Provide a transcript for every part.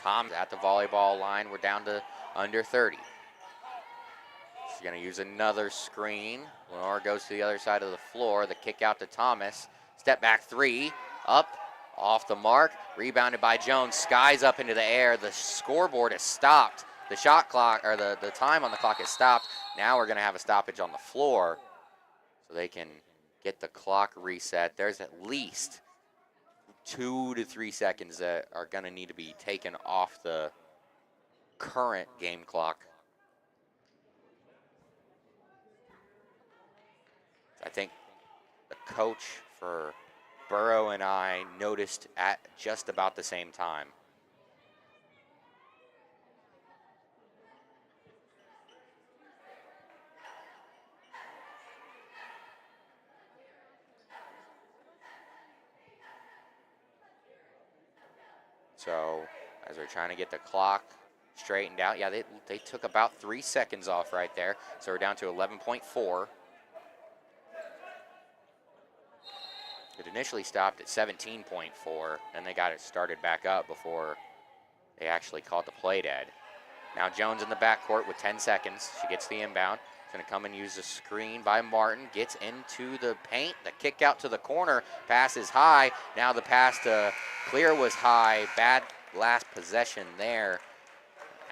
Tom at the volleyball line. We're down to under 30. She's going to use another screen. Lenore goes to the other side of the floor. The kick out to Thomas. Step back three. Up. Off the mark. Rebounded by Jones. Skies up into the air. The scoreboard is stopped. The shot clock, or the time on the clock is stopped. Now we're going to have a stoppage on the floor so they can get the clock reset. There's at least 2 to 3 seconds that are going to need to be taken off the current game clock. I think the coach for Burrow and I noticed at just about the same time. So as they're trying to get the clock straightened out, yeah, they took about 3 seconds off right there. So we're down to 11.4. It initially stopped at 17.4, then they got it started back up before they actually caught the play dead. Now Jones in the backcourt with 10 seconds. She gets the inbound. She's going to come and use the screen by Martin. Gets into the paint. The kick out to the corner. Pass is high. Now the pass to Clear was high. Bad last possession there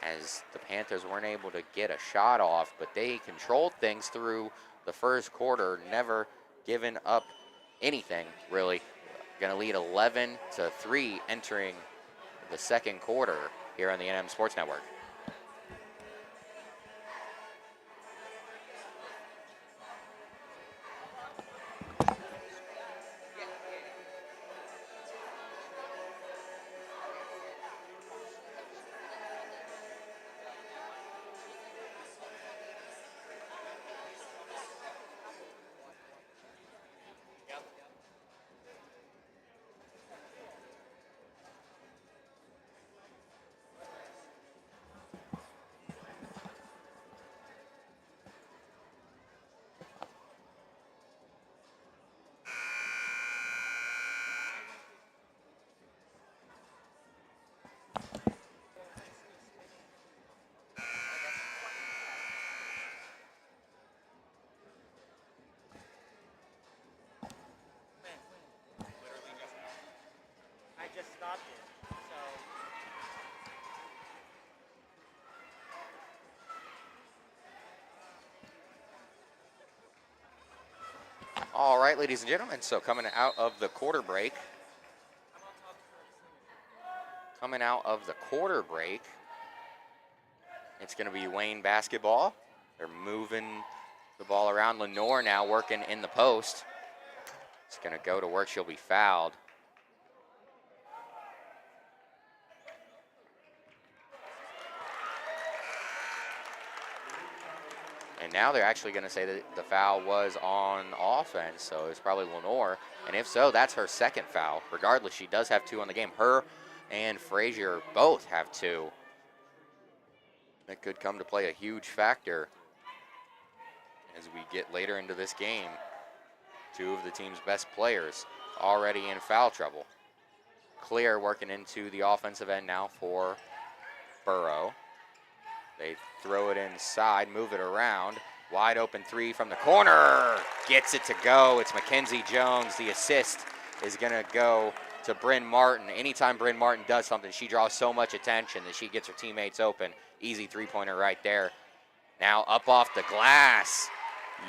as the Panthers weren't able to get a shot off, but they controlled things through the first quarter, never given up anything, really. Going to lead 11-3 entering the second quarter here on the NM Sports Network. All right, ladies and gentlemen, so coming out of the quarter break, it's going to be Wayne basketball. They're moving the ball around. Lenore now working in the post. It's going to go to work. She'll be fouled. And now they're actually going to say that the foul was on offense, so it's probably Lenore. And if so, that's her second foul. Regardless, she does have 2 on the game. Her and Frazier both have 2. That could come to play a huge factor as we get later into this game. 2 of the team's best players already in foul trouble. Clear working into the offensive end now for Burrow. They throw it inside, move it around. Wide open 3 from the corner. Gets it to go. It's Mackenzie Jones. The assist is going to go to Bryn Martin. Anytime Bryn Martin does something, she draws so much attention that she gets her teammates open. Easy 3-pointer right there. Now up off the glass,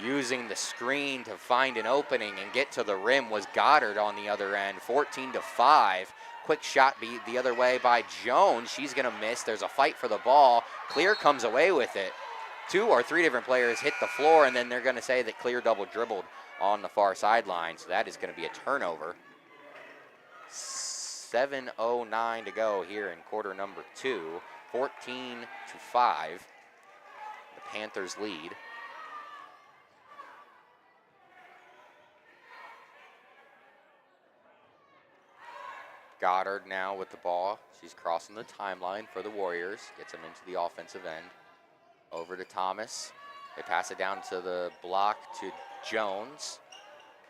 using the screen to find an opening and get to the rim was Goddard on the other end. 14-5. Quick shot beat the other way by Jones. She's going to miss. There's a fight for the ball. Clear comes away with it. 2 or 3 different players hit the floor, and then they're going to say that Clear double dribbled on the far sideline. So that is going to be a turnover. 7:09 to go here in quarter number 2. 14-5. The Panthers lead. Goddard now with the ball. She's crossing the timeline for the Warriors. Gets them into the offensive end. Over to Thomas. They pass it down to the block to Jones.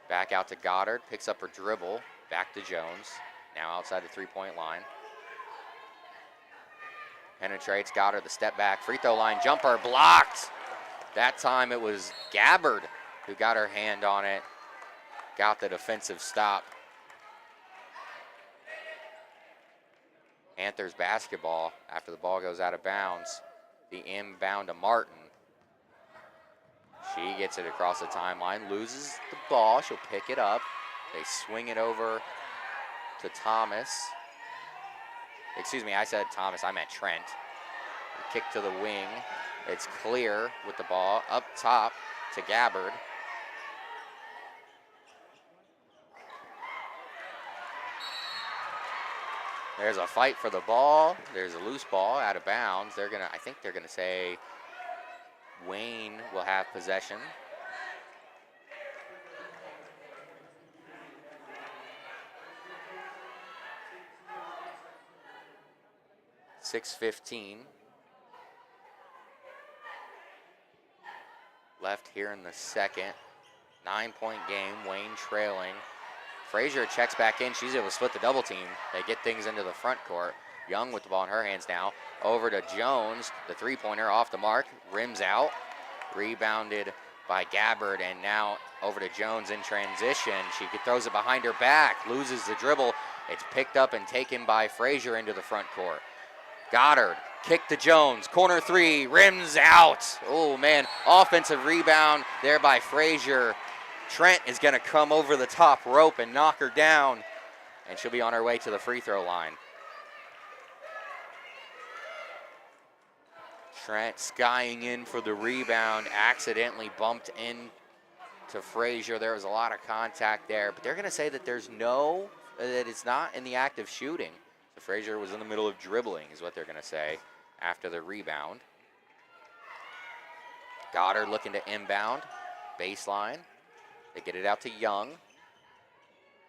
Back out to Goddard. Picks up her dribble. Back to Jones. Now outside the 3-point line. Penetrates, got her the step back, free throw line, jumper, blocked. That time it was Gabbard who got her hand on it, got the defensive stop. Panthers basketball after the ball goes out of bounds. The inbound to Martin. She gets it across the timeline, loses the ball, she'll pick it up. They swing it over to Thomas. Excuse me, I said Thomas, I meant Trent. Kick to the wing. It's Clear with the ball up top to Gabbard. There's a fight for the ball. There's a loose ball out of bounds. I think they're gonna say Wayne will have possession. .6:15 left here in the second. 9-point game, Wayne trailing. Frazier checks back in. She's able to split the double team. They get things into the front court. Young with the ball in her hands now. Over to Jones. The three-pointer off the mark. Rims out. Rebounded by Gabbard. And now over to Jones in transition. She throws it behind her back. Loses the dribble. It's picked up and taken by Frazier into the front court. Goddard. Kick to Jones. Corner three. Rims out. Oh, man. Offensive rebound there by Frazier. Trent is going to come over the top rope and knock her down, and she'll be on her way to the free throw line. Trent skying in for the rebound, accidentally bumped into Frazier. There was a lot of contact there, but they're going to say that that it's not in the act of shooting. So Frazier was in the middle of dribbling is what they're going to say after the rebound. Goddard looking to inbound, baseline. They get it out to Young.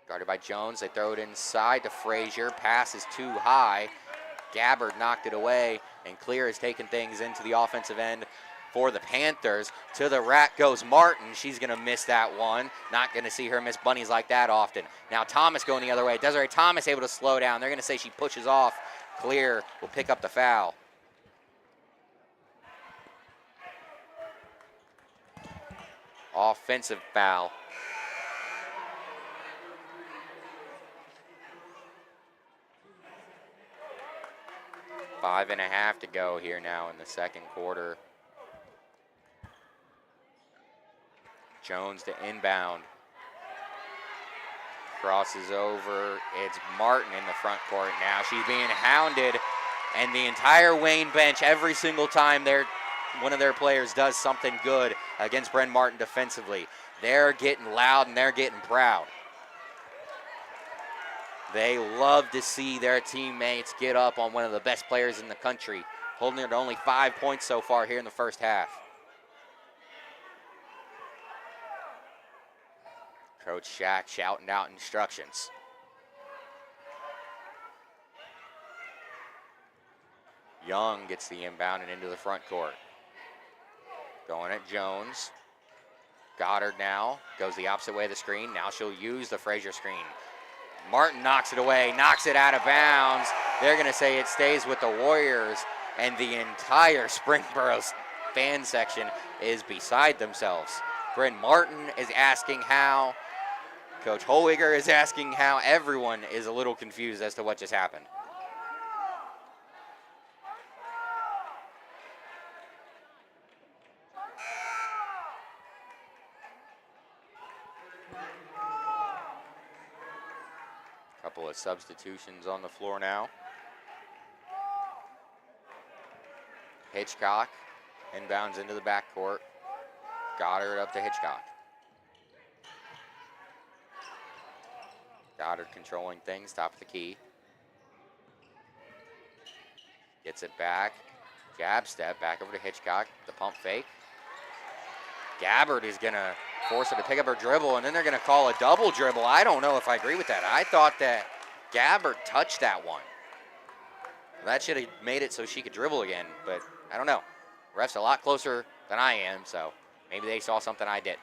Guarded by Jones. They throw it inside to Frazier. Pass is too high. Gabbard knocked it away, and Clear has taken things into the offensive end for the Panthers. To the rack goes Martin. She's going to miss that one. Not going to see her miss bunnies like that often. Now Thomas going the other way. Desiree Thomas able to slow down. They're going to say she pushes off. Clear will pick up the foul. Offensive foul. Five and a half to go here now in the second quarter. Jones to inbound. Crosses over. It's Martin in the front court now. She's being hounded, and the entire Wayne bench, every single time one of their players does something good against Bryn Martin defensively, they're getting loud and they're getting proud. They love to see their teammates get up on one of the best players in the country, holding her to only 5 points so far here in the first half. Coach Shack shouting out instructions. Young gets the inbound and into the front court. Going at Jones. Goddard now goes the opposite way of the screen. Now she'll use the Frazier screen. Martin knocks it away, knocks it out of bounds. They're going to say it stays with the Warriors, and the entire Springboro fan section is beside themselves. Bryn Martin is asking how. Coach Holwiger is asking how. Everyone is a little confused as to what just happened. Couple of substitutions on the floor now. Hitchcock inbounds into the backcourt. Goddard up to Hitchcock. Goddard controlling things, top of the key. Gets it back. Jab step, back over to Hitchcock. The pump fake. Gabbard is going to force her to pick up her dribble, and then they're going to call a double dribble. I don't know if I agree with that. I thought that Gabbard touched that one. That should have made it so she could dribble again, but I don't know. Ref's a lot closer than I am, so maybe they saw something I didn't.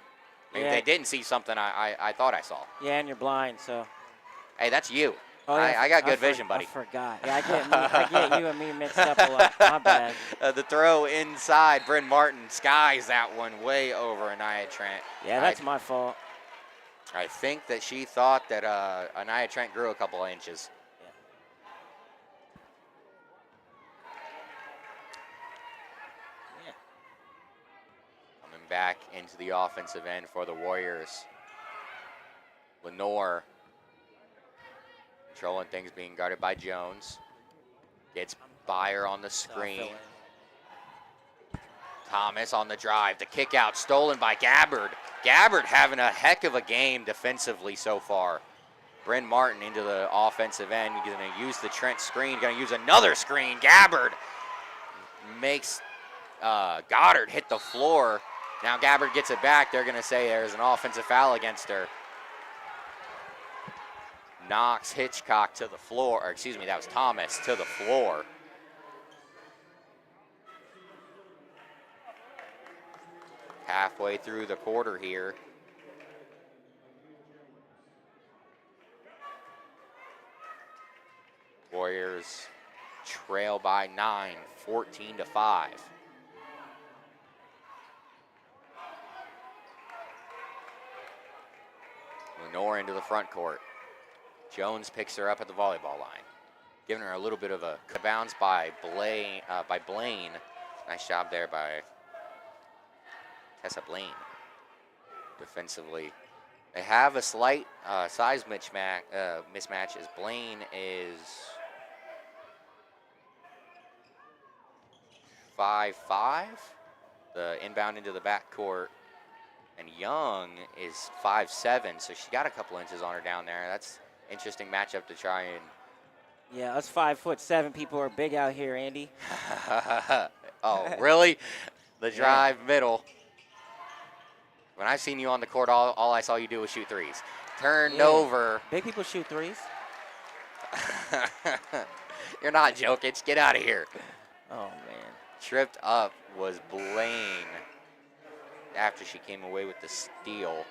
Maybe they didn't see something I thought I saw. Yeah, and you're blind, so. Hey, that's you. Oh, yeah, I got good vision, buddy. I forgot. Yeah, I get you and me mixed up a lot. My bad. The throw inside. Bryn Martin skies that one way over Anaya Trent. Yeah, that's my fault. I think that she thought that Anaya Trent grew a couple of inches. Yeah. Yeah. Coming back into the offensive end for the Warriors. Lenore controlling things, being guarded by Jones. Gets by her on the screen. Thomas on the drive. The kick out stolen by Gabbard. Gabbard having a heck of a game defensively so far. Bryn Martin into the offensive end. He's going to use the Trent screen. Going to use another screen. Gabbard makes Goddard hit the floor. Now Gabbard gets it back. They're going to say there's an offensive foul against her. Knocks Hitchcock to the floor, or excuse me, that was Thomas to the floor. Halfway through the quarter here. Warriors trail by 9, 14-5. Lenore into the front court. Jones picks her up at the volleyball line, giving her a little bit of a bounce by Blaine. Nice job there by Tessa Blaine. Defensively, they have a slight size mismatch as Blaine is 5'5", the inbound into the backcourt, and Young is 5'7", so she got a couple inches on her down there. That's interesting matchup to try and. Yeah, us 5'7" people are big out here, Andy. Oh, really? The drive middle. When I've seen you on the court, all I saw you do was shoot threes. Turned over. Big people shoot threes. You're not joking. Get out of here. Oh, man. Tripped up was Blaine after she came away with the steal.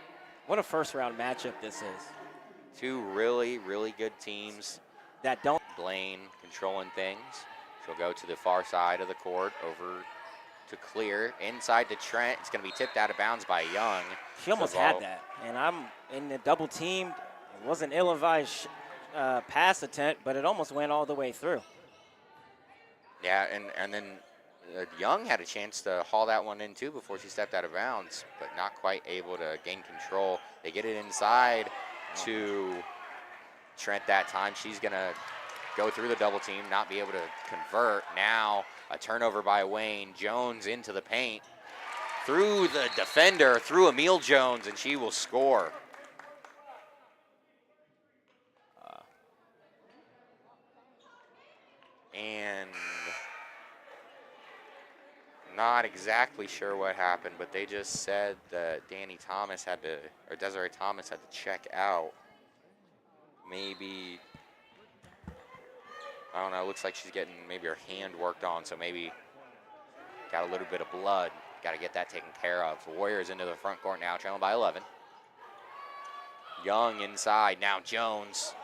What a first-round matchup this is. Two really, really good teams. That don't. Blaine controlling things. She'll go to the far side of the court, over to clear. Inside to Trent. It's going to be tipped out of bounds by Young. She almost had that. And I'm in the double team. It wasn't ill-advised pass attempt, but it almost went all the way through. Yeah, and then Young had a chance to haul that one in too before she stepped out of bounds, but not quite able to gain control. They get it inside to Trent that time. She's going to go through the double team, not be able to convert. Now a turnover by Wayne. Jones into the paint. Through the defender, through Emil Jones, and she will score. And not exactly sure what happened, but they just said that Desiree Thomas had to check out. Maybe, I don't know, it looks like she's getting maybe her hand worked on, so maybe got a little bit of blood. Got to get that taken care of. The Warriors into the front court now, trailing by 11. Young inside, now Jones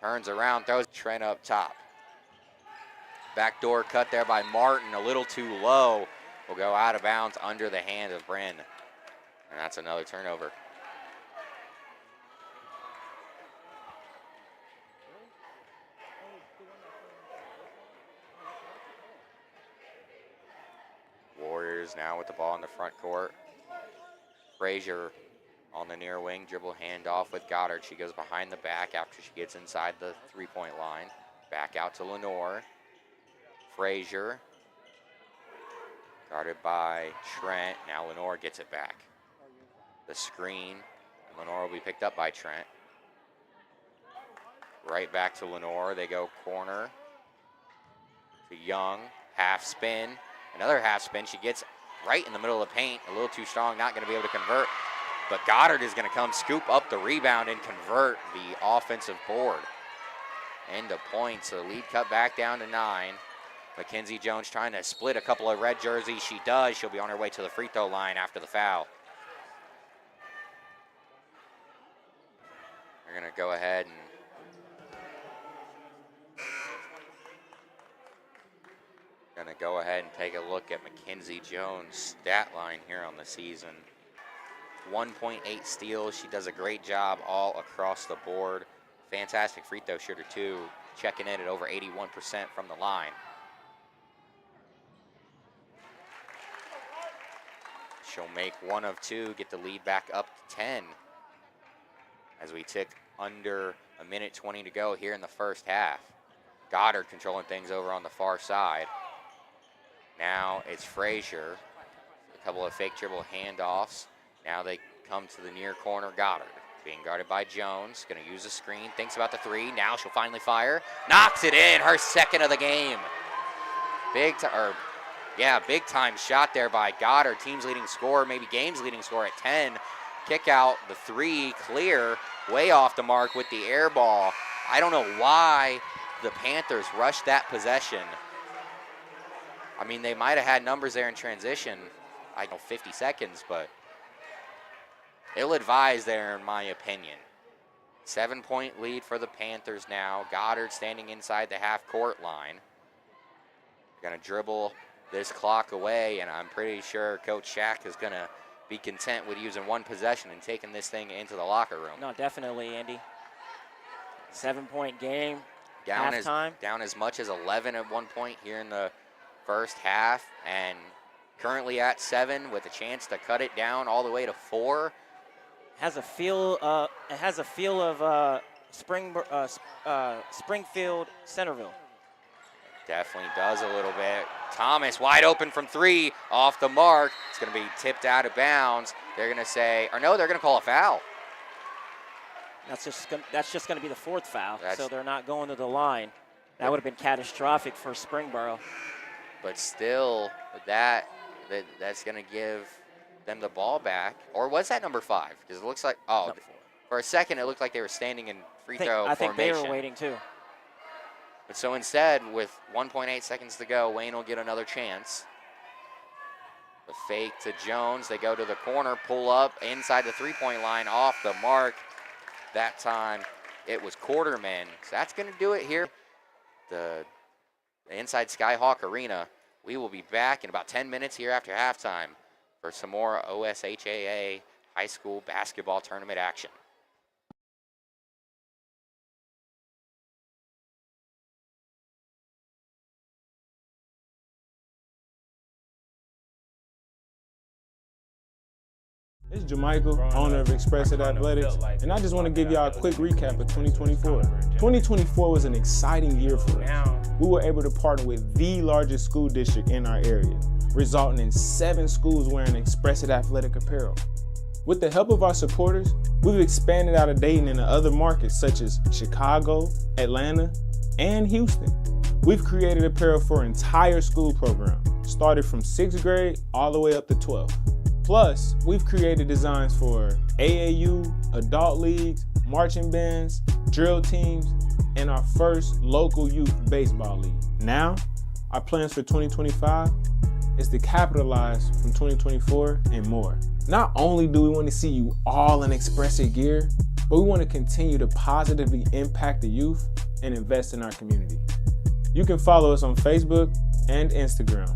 turns around, throws Trent up top. Backdoor cut there by Martin, a little too low. Will go out of bounds under the hand of Bryn. And that's another turnover. Warriors now with the ball in the front court. Frazier on the near wing, dribble handoff with Goddard. She goes behind the back after she gets inside the three-point line. Back out to Lenore. Frazier, guarded by Trent. Now Lenore gets it back. The screen, Lenore will be picked up by Trent. Right back to Lenore. They go corner to Young. Half spin. Another half spin. She gets right in the middle of the paint. A little too strong. Not going to be able to convert. But Goddard is going to come scoop up the rebound and convert the offensive board. End of points. So the lead cut back down to 9. Mackenzie Jones trying to split a couple of red jerseys. She does. She'll be on her way to the free throw line after the foul. They're going to go ahead and Gonna go ahead and take a look at Mackenzie Jones' stat line here on the season. 1.8 steals. She does a great job all across the board. Fantastic free throw shooter too, checking in at over 81% from the line. She'll make one of two, get the lead back up to 10 as we tick under a minute 20 to go here in the first half. Goddard controlling things over on the far side. Now it's Frazier. A couple of fake dribble handoffs. Now they come to the near corner. Goddard being guarded by Jones. Going to use a screen. Thinks about the three. Now she'll finally fire. Knocks it in. Her second of the game. Big time shot there by Goddard. Team's leading scorer, maybe game's leading scorer at 10. Kick out the three, clear, way off the mark with the air ball. I don't know why the Panthers rushed that possession. I mean, they might have had numbers there in transition, 50 seconds, but ill-advised there in my opinion. 7-point lead for the Panthers now. Goddard standing inside the half-court line. Gonna dribble this clock away, and I'm pretty sure Coach Shack is gonna be content with using one possession and taking this thing into the locker room. No, definitely, Andy. 7-point game, down halftime. Down as much as 11 at one point here in the first half, and currently at 7 with a chance to cut it down all the way to 4. Has a feel. It has a feel of Springfield, Centerville. Definitely does a little bit. Thomas wide open from 3, off the mark. It's going to be tipped out of bounds. They're going to say, or no, they're going to call a foul. That's just going to be the 4th foul. So they're not going to the line. That would have been catastrophic for Springboro. But still, that's going to give them the ball back. Or was that number 5? Because it looks like, for a second it looked like they were standing in free throw formation. I think they were waiting too. But so instead, with 1.8 seconds to go, Wayne will get another chance. The fake to Jones. They go to the corner, pull up inside the 3-point line, off the mark. That time it was Quarterman. So that's going to do it here. The inside Skyhawk Arena. We will be back in about 10 minutes here after halftime for some more OSHAA high school basketball tournament action. It's Jamichael, owner of Expressive Athletics, and I just want to give y'all a quick recap of 2024. 2024 was an exciting year for us. We were able to partner with the largest school district in our area, resulting in 7 schools wearing Expressive Athletic apparel. With the help of our supporters, we've expanded out of Dayton into other markets such as Chicago, Atlanta, and Houston. We've created apparel for entire school program, started from 6th grade all the way up to 12th. Plus, we've created designs for AAU, adult leagues, marching bands, drill teams, and our first local youth baseball league. Now, our plans for 2025 is to capitalize from 2024 and more. Not only do we want to see you all in Expressive gear, but we want to continue to positively impact the youth and invest in our community. You can follow us on Facebook and Instagram.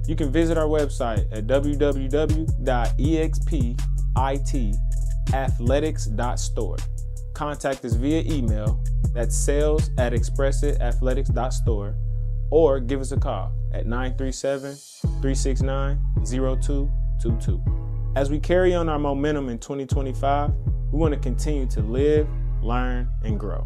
You can visit our website at www.expithathletics.store. Contact us via email, that's sales@expressiveathletics.store, or give us a call at 937-369-0222. As we carry on our momentum in 2025, we want to continue to live, learn, and grow.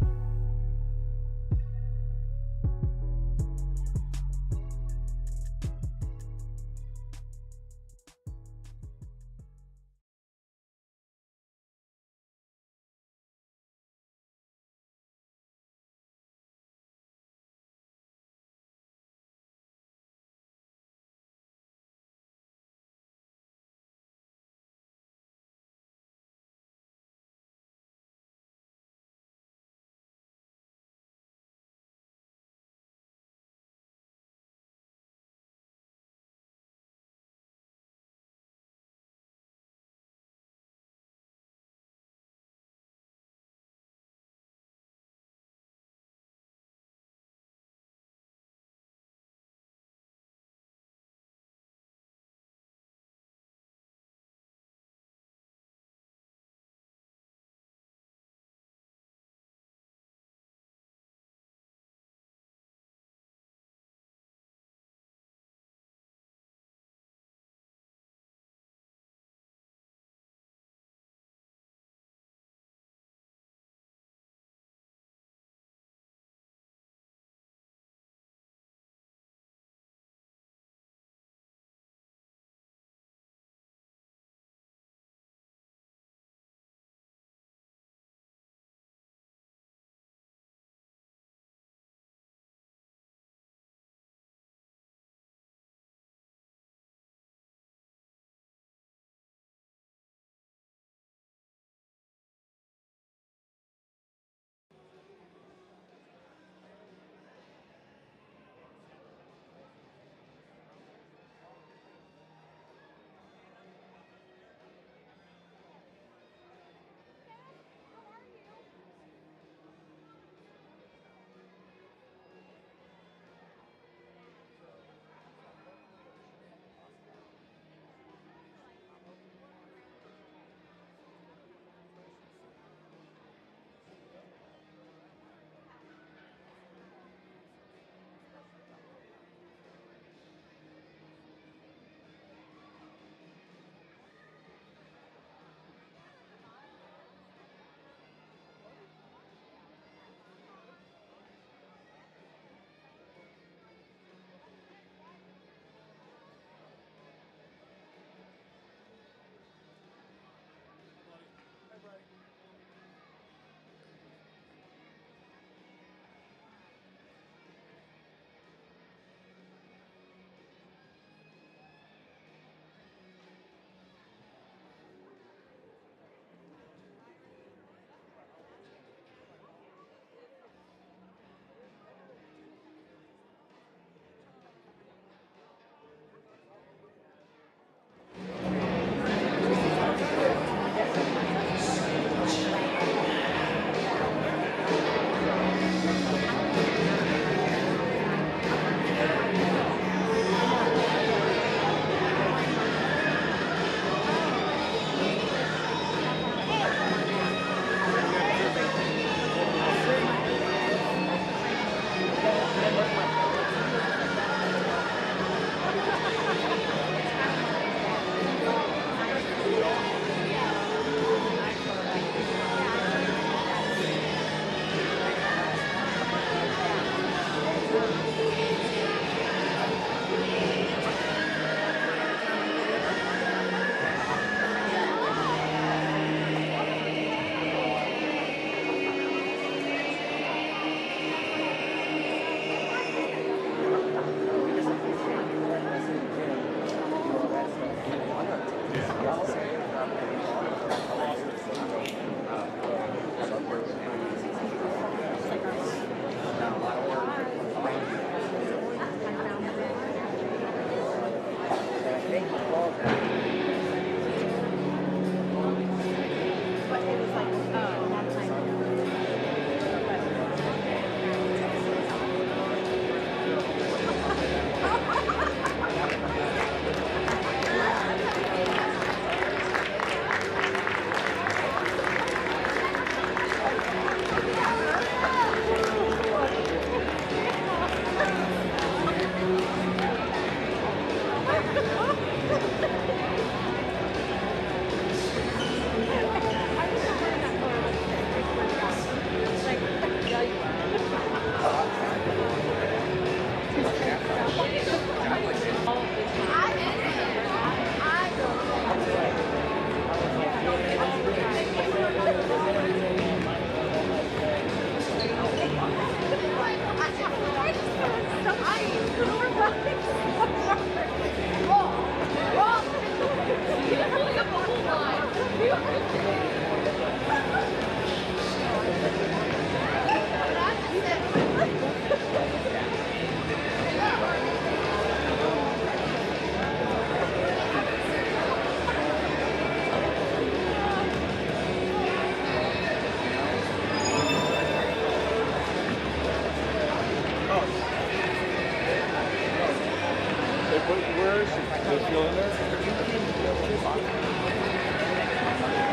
Where is she? Is she in there?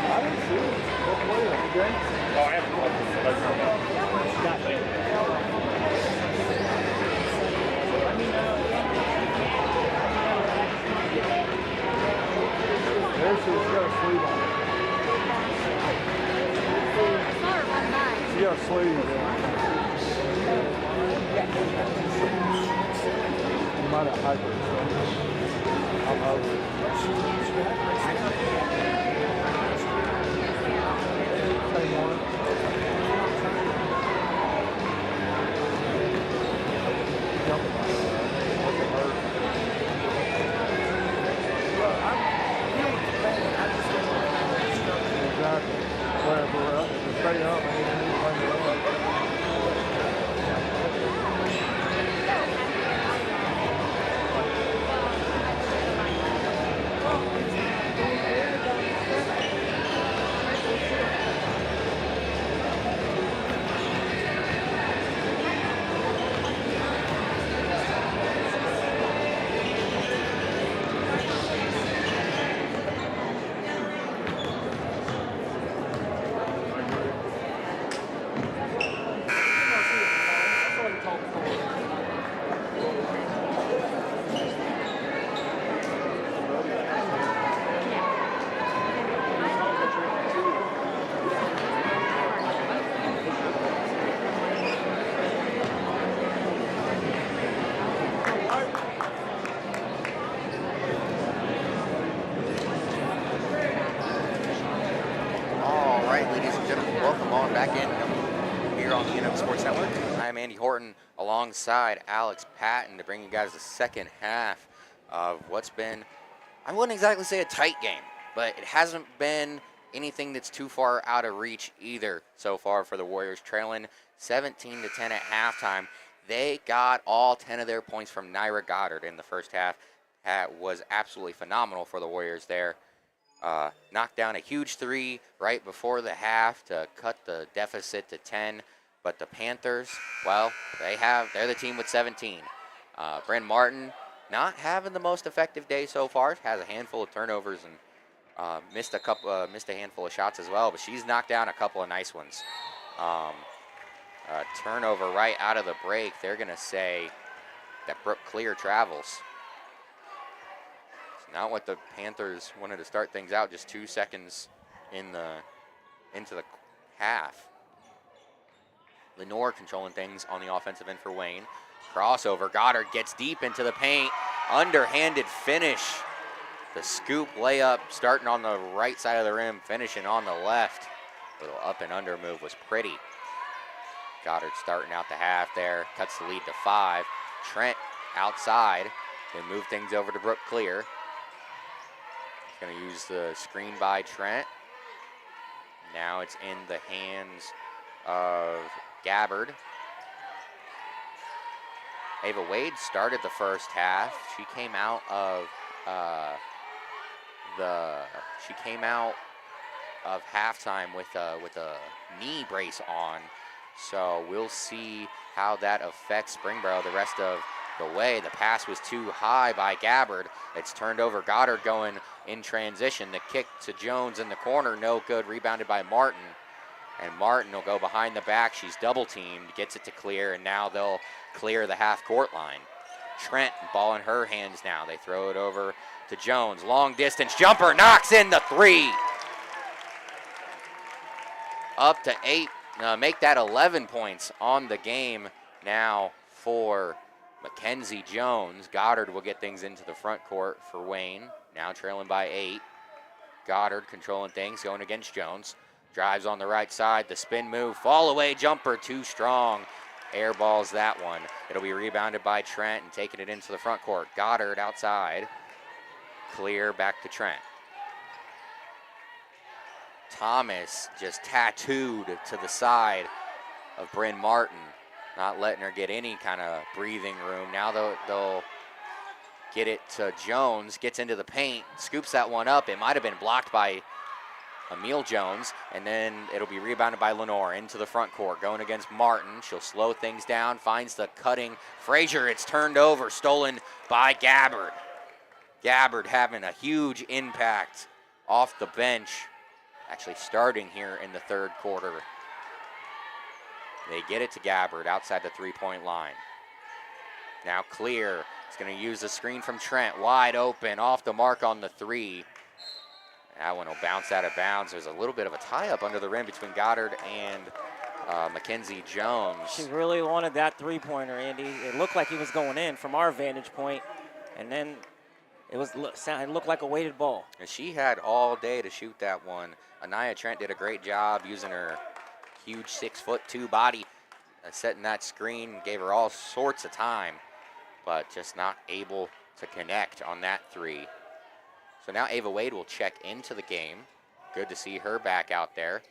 I didn't see it. What player? Okay? Oh, I have There she is. She got a sleeve on. She got a sleeve. You might have hyped it. I'm over. Same one. Exactly. Wherever we're up, if we stay up, maybe we need to bring it up. Alongside Alex Patton to bring you guys the second half of what's been, I wouldn't exactly say a tight game, but it hasn't been anything that's too far out of reach either so far for the Warriors, trailing 17-10 at halftime. They got all 10 of their points from Naira Goddard in the first half. That was absolutely phenomenal for the Warriors there. Knocked down a huge three right before the half to cut the deficit to 10. But the Panthers, well, they're the team with 17. Bryn Martin not having the most effective day so far. Has a handful of turnovers and missed a handful of shots as well. But she's knocked down a couple of nice ones. Turnover right out of the break. They're gonna say that Brooke Clear travels. It's not what the Panthers wanted to start things out. Just 2 seconds into the half. Lenore controlling things on the offensive end for Wayne. Crossover, Goddard gets deep into the paint. Underhanded finish. The scoop layup starting on the right side of the rim, finishing on the left. Little up and under move was pretty. Goddard starting out the half there, cuts the lead to 5. Trent outside. They move things over to Brooke Clear. He's gonna use the screen by Trent. Now it's in the hands of Gabbard. Ava Wade started the first half. She came out of halftime with a knee brace on. So we'll see how that affects Springboro the rest of the way. The pass was too high by Gabbard. It's turned over. Goddard going in transition. The kick to Jones in the corner, no good. Rebounded by Martin. And Martin will go behind the back. She's double teamed, gets it to Clear, and now they'll clear the half court line. Trent, ball in her hands now. They throw it over to Jones. Long distance jumper, knocks in the 3. Up to 8, make that 11 points on the game now for Mackenzie Jones. Goddard will get things into the front court for Wayne, now trailing by 8. Goddard controlling things, going against Jones. Drives on the right side, the spin move, fall away jumper, too strong. Airballs that one. It'll be rebounded by Trent and taking it into the front court. Goddard outside. Clear back to Trent. Thomas just tattooed to the side of Bryn Martin, not letting her get any kind of breathing room. Now they'll get it to Jones, gets into the paint, scoops that one up. It might have been blocked by Emile Jones, and then it'll be rebounded by Lenore into the front court, going against Martin. She'll slow things down, finds the cutting Frazier. It's turned over, stolen by Gabbard. Gabbard having a huge impact off the bench, actually starting here in the third quarter. They get it to Gabbard outside the three-point line. Now Clear is going to use the screen from Trent, wide open, off the mark on the three. That one will bounce out of bounds. There's a little bit of a tie-up under the rim between Goddard and Mackenzie Jones. She really wanted that three-pointer, Andy. It looked like he was going in from our vantage point, and then it looked like a weighted ball. And she had all day to shoot that one. Anaya Trent did a great job using her huge 6'2" body, setting that screen, gave her all sorts of time, but just not able to connect on that three. So now Ava Wade will check into the game. Good to see her back out there.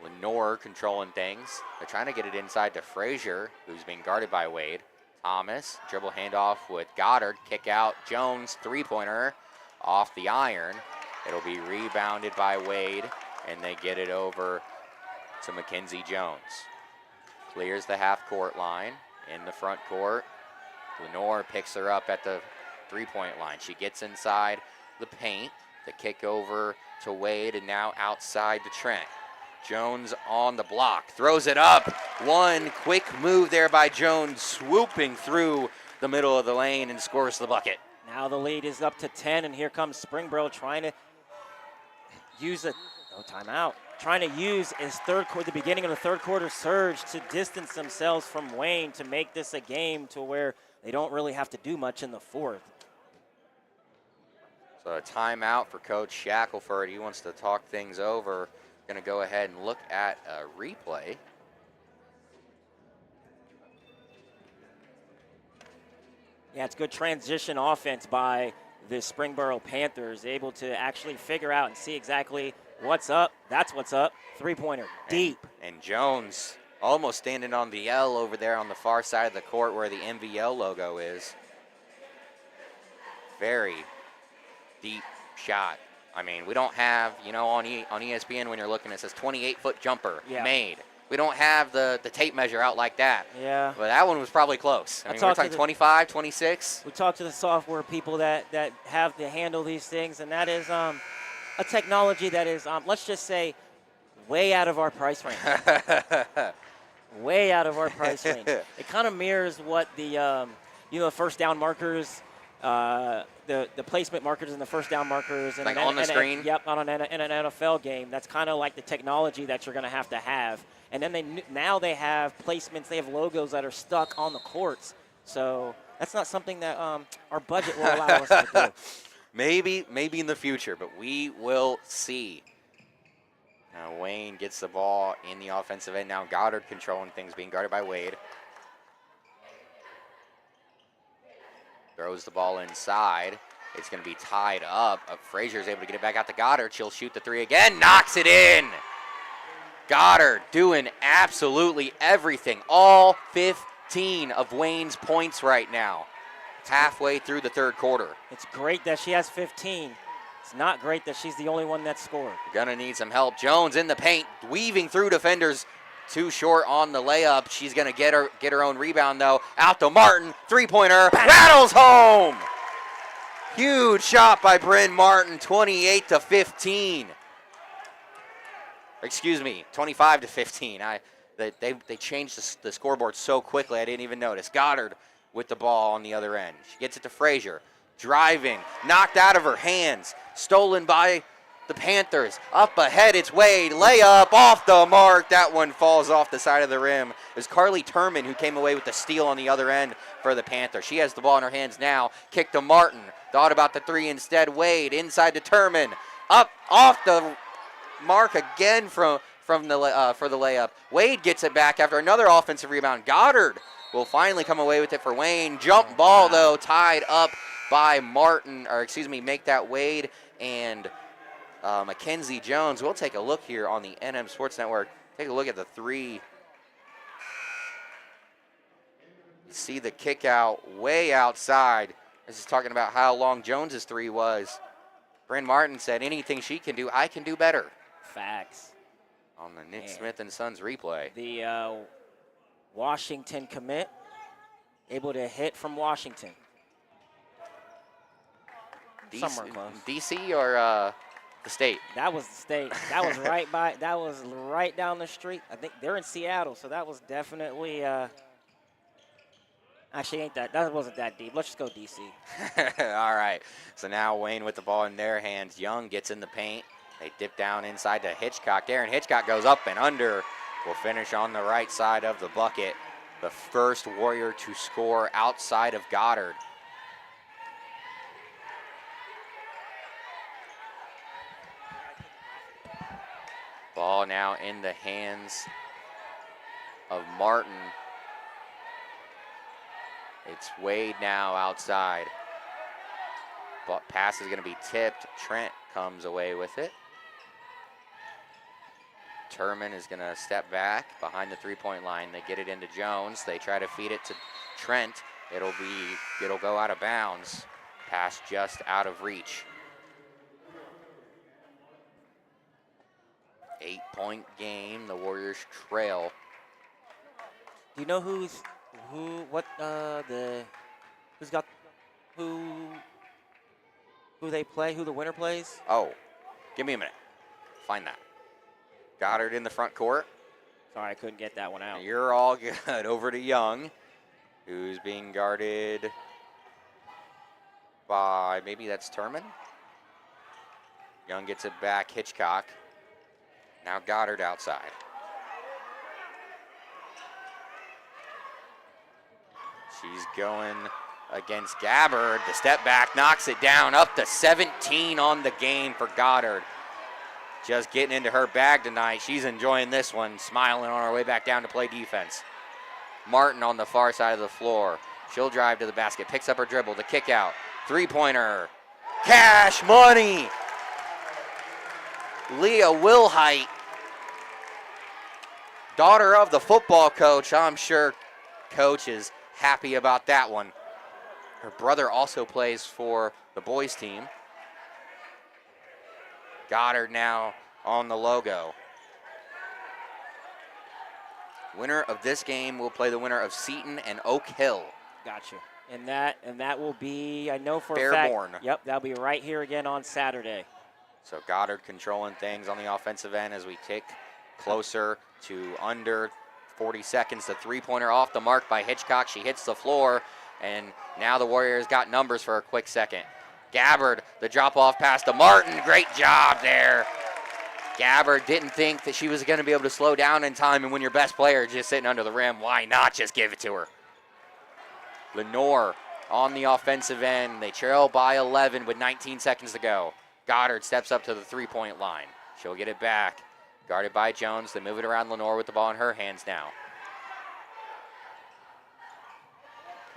Lenore controlling things. They're trying to get it inside to Frazier, who's being guarded by Wade. Thomas, dribble handoff with Goddard, kick out. Jones, three-pointer off the iron. It'll be rebounded by Wade, and they get it over to Mackenzie Jones. Clears the half-court line in the front court. Lenore picks her up at the three-point line. She gets inside the paint. The kick over to Wade, and now outside to Trent. Jones on the block, throws it up. One quick move there by Jones, swooping through the middle of the lane and scores the bucket. Now the lead is up to 10, and here comes Springboro trying to use timeout. Trying to use his the beginning of the third quarter surge to distance themselves from Wayne to make this a game to where they don't really have to do much in the fourth. So a timeout for Coach Shackelford. He wants to talk things over. Going to go ahead and look at a replay. Yeah, it's good transition offense by the Springboro Panthers, able to actually figure out and see exactly what's up. That's what's up. Three-pointer, deep. And Jones almost standing on the L over there on the far side of the court where the MVL logo is. Very deep shot. I mean, we don't have, on ESPN when you're looking, it says 28-foot jumper made. We don't have the tape measure out like that. Yeah. But that one was probably close. I mean, we're talking 25, 26. We talked to the software people that have to handle these things, and that is a technology that is, let's just say, way out of our price range. Way out of our price range. It kind of mirrors what the, the first down markers, the placement markers and the first down markers. Like on the screen? Yep, in an NFL game. That's kind of like the technology that you're going to have. And then now they have placements, they have logos that are stuck on the courts. So that's not something that our budget will allow us to do. Maybe in the future, but we will see. Now Wayne gets the ball in the offensive end. Now Goddard controlling things, being guarded by Wade. Throws the ball inside. It's going to be tied up. Frazier's able to get it back out to Goddard. She'll shoot the three again. Knocks it in. Goddard doing absolutely everything. All 15 of Wayne's points right now. Halfway through the third quarter. It's great that she has 15. It's not great that she's the only one that scored. Gonna need some help. Jones in the paint, weaving through defenders. Too short on the layup. She's going to get her own rebound, though. Out to Martin. Three-pointer. Rattles home. Huge shot by Bryn Martin. 28-15. Excuse me, 25-15. They changed the scoreboard so quickly I didn't even notice. Goddard with the ball on the other end. She gets it to Frazier. Driving. Knocked out of her hands. Stolen by the Panthers. Up ahead, it's Wade. Layup off the mark. That one falls off the side of the rim. It was Carly Turman who came away with the steal on the other end for the Panthers. She has the ball in her hands now. Kick to Martin. Thought about the three instead. Wade inside to Turman. Up off the mark again for the layup. Wade gets it back after another offensive rebound. Goddard will finally come away with it for Wayne. Jump ball, though, tied up by Martin. Make that Wade and Mackenzie Jones. We'll take a look here on the NM Sports Network. Take a look at the three. You see the kick out way outside. This is talking about how long Jones's three was. Bryn Martin said anything she can do, I can do better. Facts. On the Nick Smith and Sons replay. The Washington commit, able to hit from Washington. somewhere close. DC or the state? That was the state. That was right by. That was right down the street. I think they're in Seattle, so that was definitely. Actually, that wasn't that deep. Let's just go DC. All right. So now Wayne with the ball in their hands. Young gets in the paint. They dip down inside to Hitchcock there, and Hitchcock goes up and under. Will finish on the right side of the bucket. The first Warrior to score outside of Goddard. Ball now in the hands of Martin. It's Wade now outside. But pass is going to be tipped. Trent comes away with it. Turman is going to step back behind the three-point line. They get it into Jones. They try to feed it to Trent. It'll go out of bounds. Pass just out of reach. 8-point game. The Warriors trail. Do you know who they play? Who the winner plays? Oh, give me a minute. Find that. Goddard in the front court. Sorry, I couldn't get that one out. You're all good. Over to Young, who's being guarded by, maybe that's Turman. Young gets it back, Hitchcock. Now Goddard outside. She's going against Gabbard. The step back knocks it down, up to 17 on the game for Goddard. Just getting into her bag tonight. She's enjoying this one, smiling on her way back down to play defense. Martin on the far side of the floor. She'll drive to the basket, picks up her dribble, the kick out. Three-pointer. Cash money. Leah Wilhite, daughter of the football coach. I'm sure coach is happy about that one. Her brother also plays for the boys team. Goddard now on the logo. Winner of this game will play the winner of Seton and Oak Hill. Gotcha. And that will be, I know for Fairborn. a fact. Yep, that'll be right here again on Saturday. So Goddard controlling things on the offensive end as we tick closer to under 40 seconds. The three-pointer off the mark by Hitchcock. She hits the floor, and now the Warriors got numbers for a quick second. Gabbard, the drop-off pass to Martin. Great job there. Gabbard didn't think that she was going to be able to slow down in time, and when your best player is just sitting under the rim, why not just give it to her? Lenore on the offensive end. They trail by 11 with 19 seconds to go. Goddard steps up to the three-point line. She'll get it back. Guarded by Jones. They move it around Lenore with the ball in her hands now.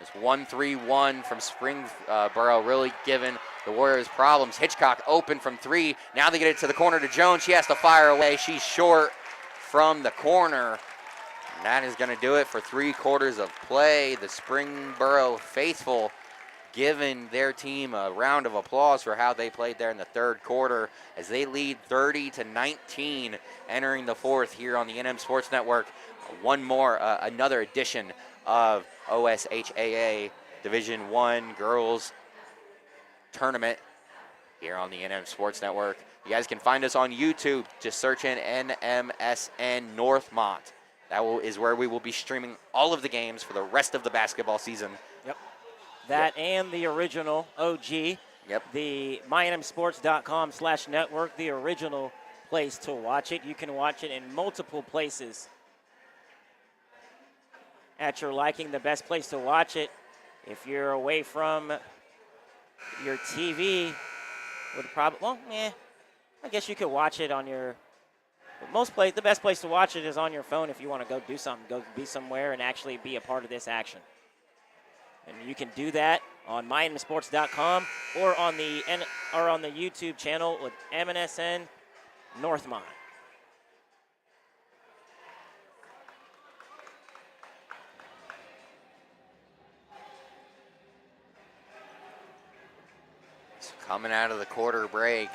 It's 1-3-1 from Springboro, really giving the Warriors problems. Hitchcock open from three. Now they get it to the corner to Jones. She has to fire away. She's short from the corner. And that is going to do it for 3/4 of play. The Springboro faithful giving their team a round of applause for how they played there in the third quarter as they lead 30-19 entering the fourth here on the NM Sports Network. Another edition of OSHAA Division I Girls Tournament here on the NM Sports Network. You guys can find us on YouTube. Just search in NMSN Northmont. That is where we will be streaming all of the games for the rest of the basketball season. Yep. That and the original OG. Yep. The mynmsports.com/network, the original place to watch it. You can watch it in multiple places at your liking. The best place to watch it, if you're away from your TV, would probably, I guess you could watch it on your, the best place to watch it is on your phone if you want to go do something, go be somewhere and actually be a part of this action. And you can do that on mynmsports.com or on the YouTube channel with MNSN Northmont. So coming out of the quarter break,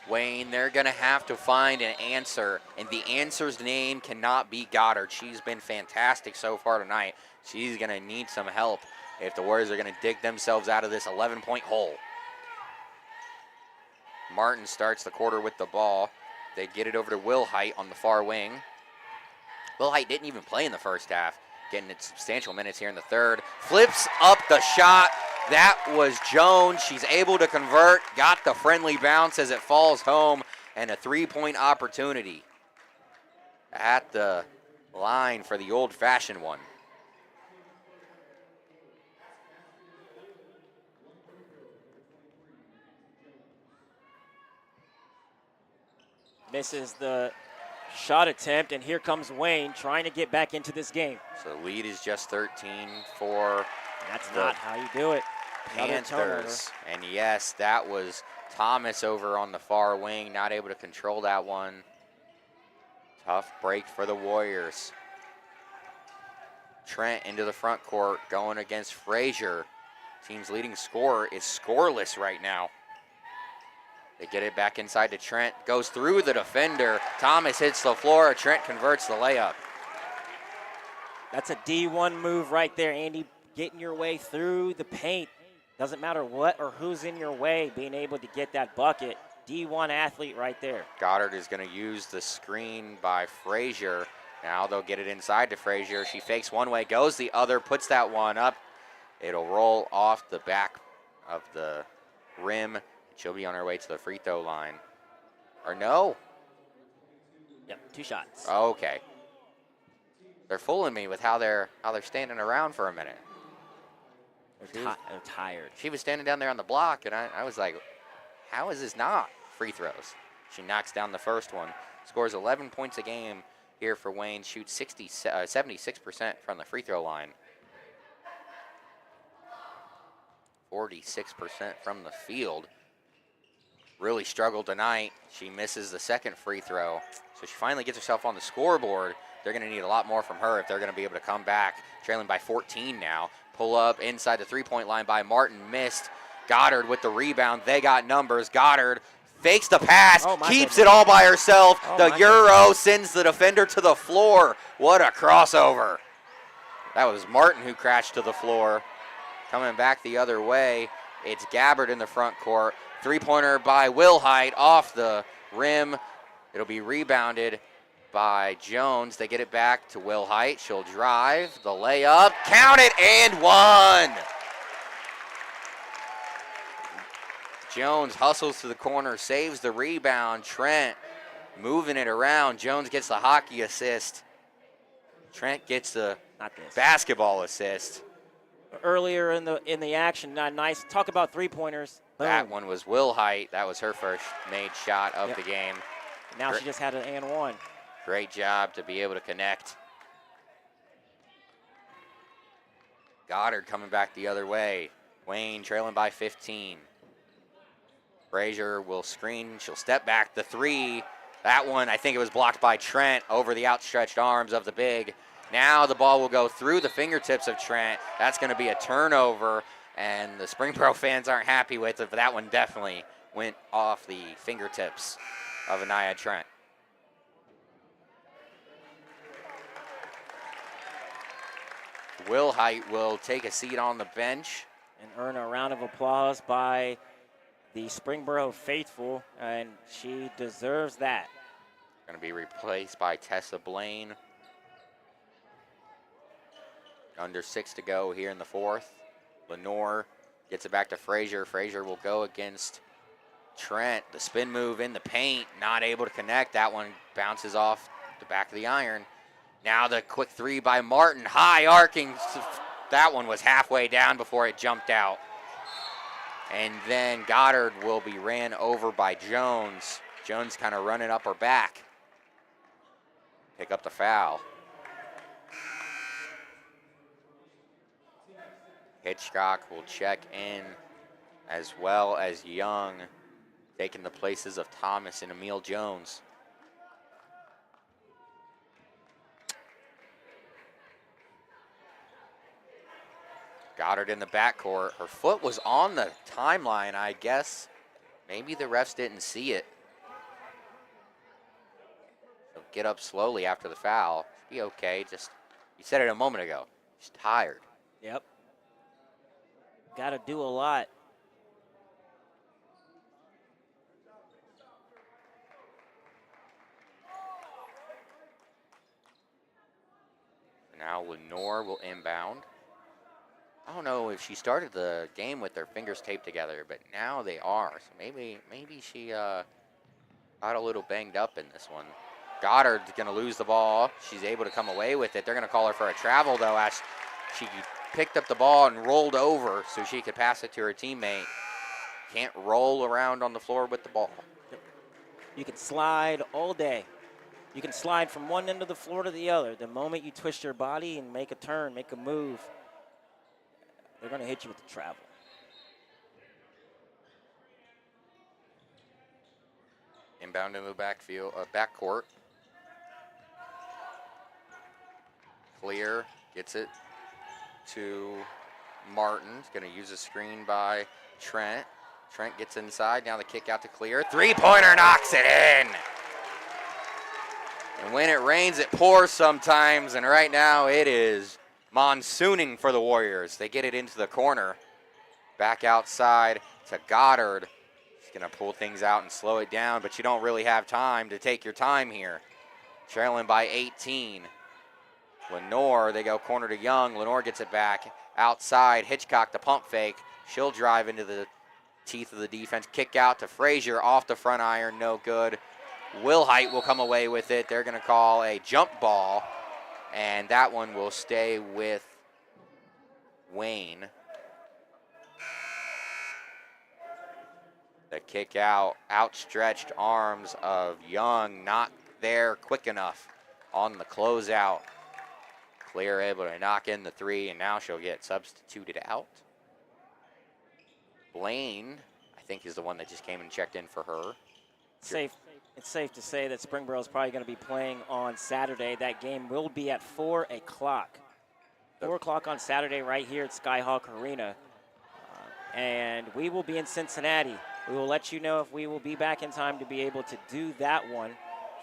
Wayne, they're going to have to find an answer, and the answer's name cannot be Goddard. She's been fantastic so far tonight. She's going to need some help if the Warriors are going to dig themselves out of this 11-point hole. Martin starts the quarter with the ball. They get it over to Will Height on the far wing. Will Height didn't even play in the first half, getting its substantial minutes here in the third. Flips up the shot. That was Jones. She's able to convert, got the friendly bounce as it falls home, and a three-point opportunity at the line for the old-fashioned one. Misses the shot attempt, and here comes Wayne trying to get back into this game. So the lead is just 13 for That's not how you do it. Another turnover. Panthers. And yes, that was Thomas over on the far wing, not able to control that one. Tough break for the Warriors. Trent into the front court, going against Frazier. Team's leading scorer is scoreless right now. They get it back inside to Trent, goes through the defender. Thomas hits the floor, Trent converts the layup. That's a D1 move right there, Andy. Getting your way through the paint. Doesn't matter what or who's in your way, being able to get that bucket. D1 athlete right there. Goddard is going to use the screen by Frazier. Now they'll get it inside to Frazier. She fakes one way, goes the other, puts that one up. It'll roll off the back of the rim. She'll be on her way to the free throw line. Or no? Yep, 2 shots. Okay. They're fooling me with how they're standing around for a minute. They're tired. She was standing down there on the block, and I was like, how is this not free throws? She knocks down the first one. Scores 11 points a game here for Wayne. Shoots 76% from the free throw line. 46% from the field. Really struggled tonight. She misses the second free throw. So she finally gets herself on the scoreboard. They're going to need a lot more from her if they're going to be able to come back. Trailing by 14 now. Pull up inside the three-point line by Martin. Missed. Goddard with the rebound. They got numbers. Goddard fakes the pass. Keeps it all by herself. The Euro sends the defender to the floor. What a crossover. That was Martin who crashed to the floor. Coming back the other way, it's Gabbard in the front court. Three-pointer by Will Height off the rim. It'll be rebounded by Jones. They get it back to Will Height. She'll drive, the layup, count it, and one. Jones hustles to the corner, saves the rebound. Trent moving it around. Jones gets the hockey assist. Trent gets the basketball assist. Earlier in the action, nice. Talk about three-pointers. Boom. That one was Will Height. That was her first made shot of the game. Now she just had an and one. Great job to be able to connect. Goddard coming back the other way. Wayne trailing by 15. Frazier will screen. She'll step back. The three. That one, I think it was blocked by Trent over the outstretched arms of the big. Now the ball will go through the fingertips of Trent. That's going to be a turnover, and the Springboro fans aren't happy with it, but that one definitely went off the fingertips of Anaya Trent. Will Height will take a seat on the bench. And earn a round of applause by the Springboro faithful, and she deserves that. Going to be replaced by Tessa Blaine. Under 6 to go here in the fourth. Lenore gets it back to Frazier. Frazier will go against Trent. The spin move in the paint, not able to connect. That one bounces off the back of the iron. Now the quick three by Martin, high arcing. That one was halfway down before it jumped out. And then Goddard will be ran over by Jones. Jones kind of running up her back. Pick up the foul. Hitchcock will check in, as well as Young, taking the places of Thomas and Emil Jones. Goddard in the backcourt. Her foot was on the timeline, I guess. Maybe the refs didn't see it. So get up slowly after the foul. Be okay. Just, you said it a moment ago. She's tired. Yep. Got to do a lot. Now Lenore will inbound. I don't know if she started the game with their fingers taped together, but now they are. So maybe she got a little banged up in this one. Goddard's going to lose the ball. She's able to come away with it. They're going to call her for a travel, though, as she picked up the ball and rolled over so she could pass it to her teammate. Can't roll around on the floor with the ball. You can slide all day. You can slide from one end of the floor to the other. The moment you twist your body and make a turn, make a move, they're going to hit you with the travel. Inbound in the backcourt. Clear gets it to Martin. Going to use a screen by Trent. Trent gets inside. Now the kick out to Clear. Three-pointer knocks it in. And when it rains, it pours sometimes. And right now it is monsooning for the Warriors. They get it into the corner. Back outside to Goddard. He's going to pull things out and slow it down, but you don't really have time to take your time here. Trailing by 18. Lenore, they go corner to Young. Lenore gets it back outside. Hitchcock, the pump fake. She'll drive into the teeth of the defense. Kick out to Frazier off the front iron, no good. Wilhite will come away with it. They're going to call a jump ball, and that one will stay with Wayne. The kick out, outstretched arms of Young, not there quick enough on the closeout. Clear able to knock in the three, and now she'll get substituted out. Blaine, I think, is the one that just came and checked in for her. It's safe to say that Springboro is probably going to be playing on Saturday. That game will be at 4 o'clock. 4 o'clock on Saturday right here at Skyhawk Arena. And we will be in Cincinnati. We will let you know if we will be back in time to be able to do that one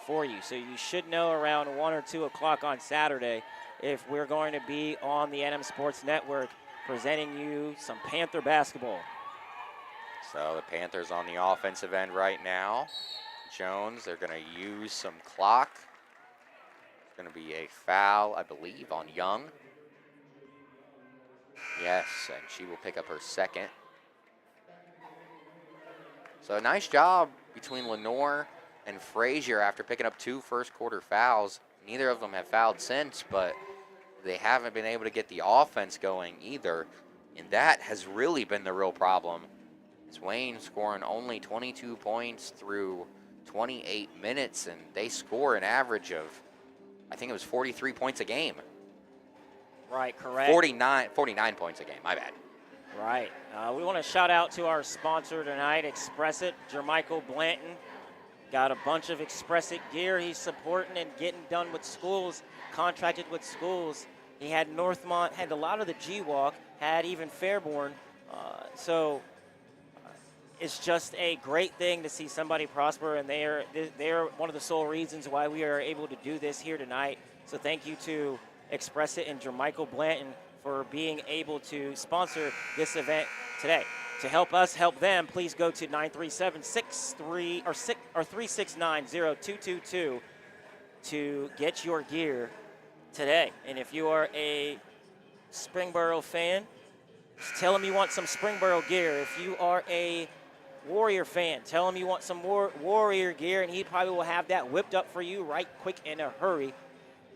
for you. So you should know around 1 or 2 o'clock on Saturday if we're going to be on the NM Sports Network presenting you some Panther basketball. So the Panthers on the offensive end right now. Jones, they're going to use some clock. It's going to be a foul, I believe, on Young. Yes, and she will pick up her second. So a nice job between Lenore and Frazier after picking up 2 first-quarter fouls. Neither of them have fouled since, but they haven't been able to get the offense going either, and that has really been the real problem. It's Wayne scoring only 22 points through 28 minutes, and they score an average of, I think it was 43 points a game. Right, correct. 49 points a game, my bad. Right. We want to shout out to our sponsor tonight, Express It, Jermichael Blanton. Got a bunch of Express It gear he's supporting and getting done with schools, contracted with schools. He had Northmont, had a lot of the G-Walk, had even Fairborn. So it's just a great thing to see somebody prosper, and they're one of the sole reasons why we are able to do this here tonight. So thank you to Express It and Jermichael Blanton for being able to sponsor this event today. To help us help them, please go to 937-369-0222 to get your gear today. And if you are a Springboro fan, just tell them you want some Springboro gear. If you are a Warrior fan, tell him you want some more Warrior gear, and he probably will have that whipped up for you right quick in a hurry,